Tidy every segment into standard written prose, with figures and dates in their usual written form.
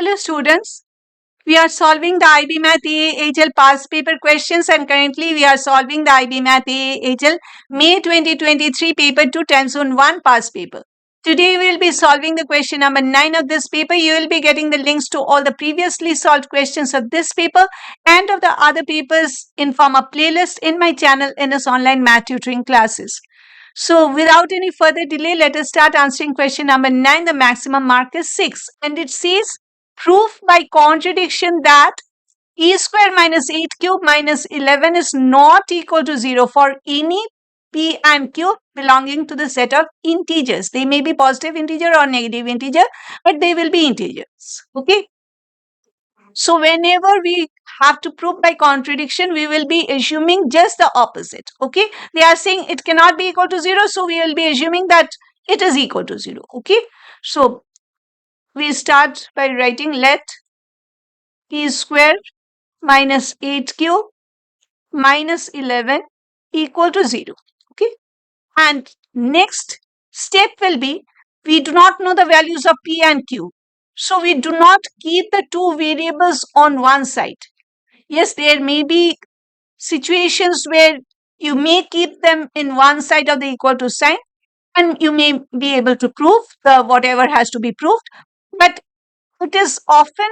Hello students, we are solving the IB Math AHL past paper questions and currently we are solving the IB Math AHL May 2023 paper 2 time zone 1 past paper. Today we will be solving the question number 9 of this paper. You will be getting the links to all the previously solved questions of this paper and of the other papers in form of playlist in my channel NS Online Math Tutoring Classes. So without any further delay, let us start answering question number 9. The maximum mark is 6 and it says proof by contradiction that e square minus 8 cube minus 11 is not equal to 0 for any p and q belonging to the set of integers. They may be positive integer or negative integer, but they will be integers. Okay. So whenever we have to prove by contradiction, we will be assuming just the opposite. Okay. They are saying it cannot be equal to 0. So we will be assuming that it is equal to 0. Okay. So we start by writing let p square minus 8q minus 11 equal to 0. Okay. And next step will be, we do not know the values of p and q. So we do not keep the two variables on one side. Yes, there may be situations where you may keep them in one side of the equal to sign and you may be able to prove the whatever has to be proved. But it is often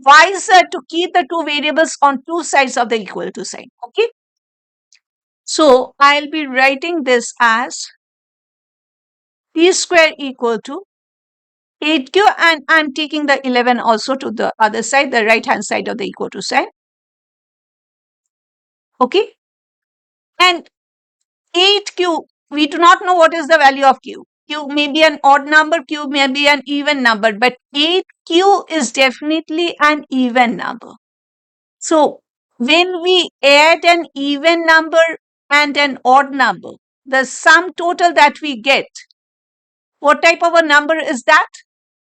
wiser to keep the two variables on two sides of the equal to sign. Okay. So I'll be writing this as p square equal to 8q and I'm taking the 11 also to the other side, the right hand side of the equal to sign. Okay. And 8q, we do not know what is the value of q. Q may be an odd number, q may be an even number, but 8q is definitely an even number. So when we add an even number and an odd number, the sum total that we get, what type of a number is that?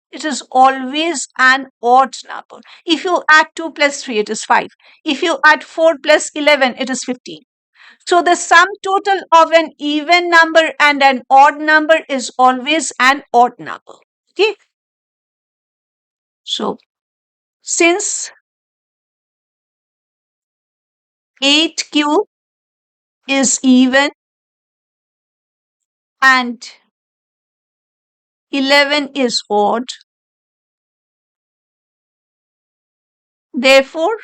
It is always an odd number. If you add 2 plus 3, it is 5. If you add 4 plus 11, it is 15. So the sum total of an even number and an odd number is always an odd number. Okay. So since 8q is even and 11 is odd, therefore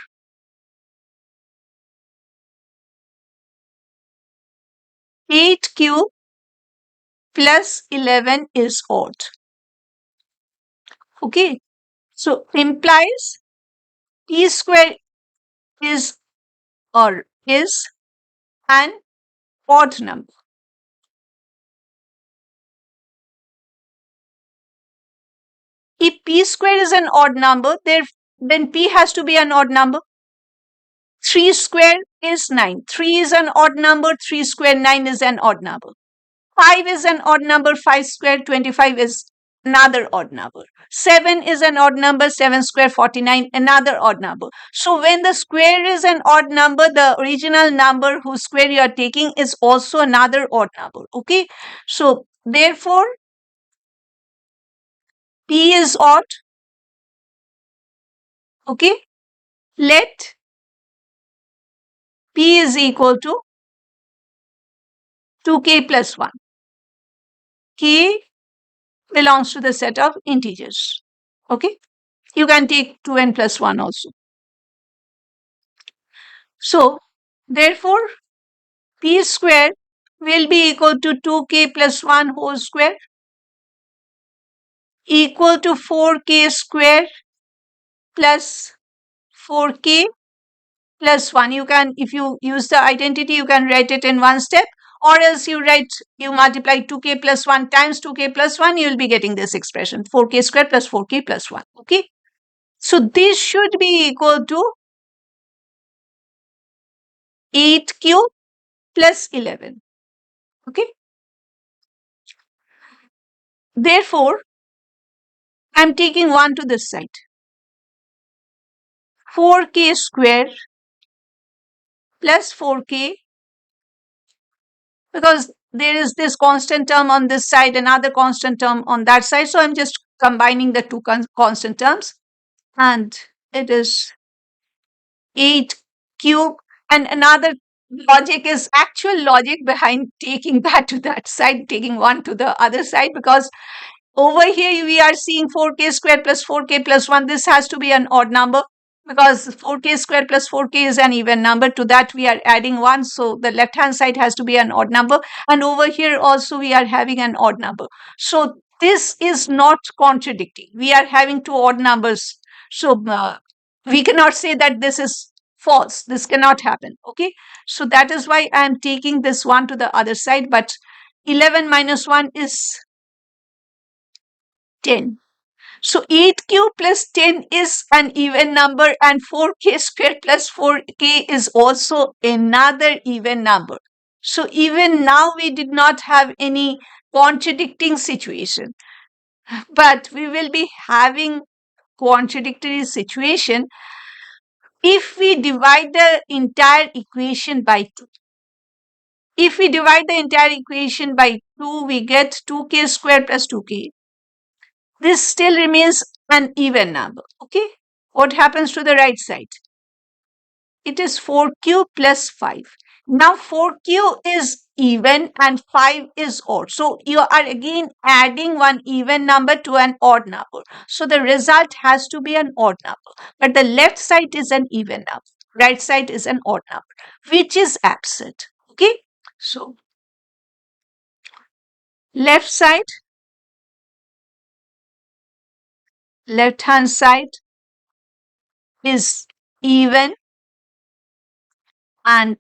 8q plus 11 is odd. Okay. So implies p square is or is an odd number. If p square is an odd number, then p has to be an odd number. 3 square is 9. 3 is an odd number. 3 square 9 is an odd number. 5 is an odd number. 5 square 25 is another odd number. 7 is an odd number. 7 square 49, another odd number. So when the square is an odd number, the original number whose square you are taking is also another odd number. Okay. So therefore, p is odd. Okay. Let p is equal to 2k plus 1. K belongs to the set of integers. Okay. You can take 2n plus 1 also. So, therefore, p square will be equal to 2k plus 1 whole square equal to 4k square plus 4k plus 1. You can, if you use the identity, you can write it in one step, or else you multiply 2k plus 1 times 2k plus 1, you will be getting this expression 4k square plus 4k plus 1. Okay. So this should be equal to 8q plus 11. Okay. Therefore, I'm taking 1 to this side. 4k square plus 4k, because there is this constant term on this side, another constant term on that side. So I'm just combining the two constant terms. and it is 8 cube. And another logic is actual logic behind taking that to that side, taking one to the other side, because over here we are seeing 4k square plus 4k plus 1. This has to be an odd number because 4k square plus 4k is an even number. To that we are adding 1. So the left hand side has to be an odd number. And over here also we are having an odd number. So this is not contradicting. We are having two odd numbers. So we cannot say that this is false. This cannot happen. Okay. So that is why I am taking this one to the other side. But 11 minus 1 is 10. So 8q plus 10 is an even number, and 4k square plus 4k is also another even number. So even now we did not have any contradicting situation, but we will be having contradictory situation if we divide the entire equation by 2. If we divide the entire equation by 2, we get 2k square plus 2k. This still remains an even number. Okay. What happens to the right side? It is 4q plus 5. Now 4q is even and 5 is odd. So you are again adding one even number to an odd number. So the result has to be an odd number. But the left side is an even number. Right side is an odd number, which is absent. Okay. So left side, left hand side is even and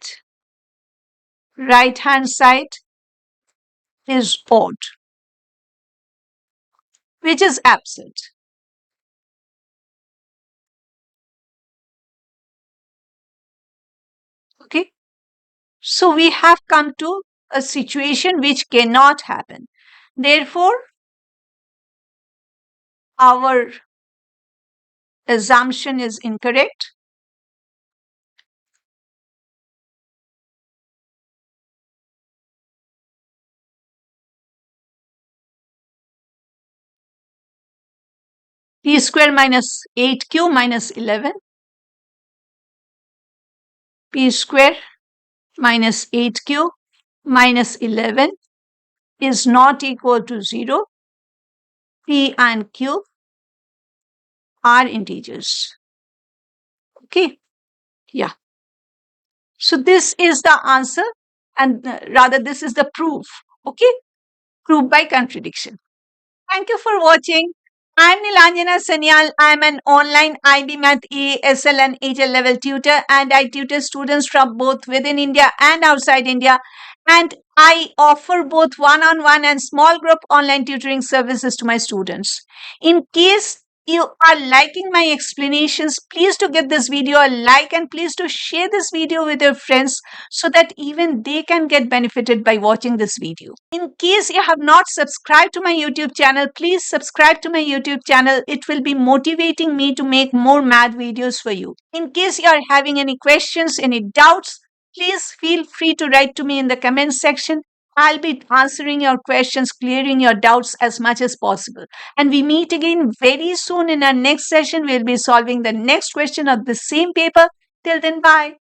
right hand side is odd, which is absent. Okay. So we have come to a situation which cannot happen. Therefore, our assumption is incorrect. P square minus 8q minus 11. P square minus 8q minus 11 is not equal to 0. P and q are integers. Okay. Yeah. So this is the answer, and rather this is the proof. Okay. Proof by contradiction. Thank you for watching. I'm Nilanjana Sanyal. I'm an online IB Math ASL and HL level tutor, and I tutor students from both within India and outside India. And I offer both one-on-one and small group online tutoring services to my students. In case you are liking my explanations, please to give this video a like and please to share this video with your friends so that even they can get benefited by watching this video. In case you have not subscribed to my YouTube channel, please subscribe to my YouTube channel. It will be motivating me to make more math videos for you. In case you are having any questions, any doubts, please feel free to write to me in the comments section. I'll be answering your questions, clearing your doubts as much as possible. And we meet again very soon in our next session. We'll be solving the next question of the same paper. Till then, bye.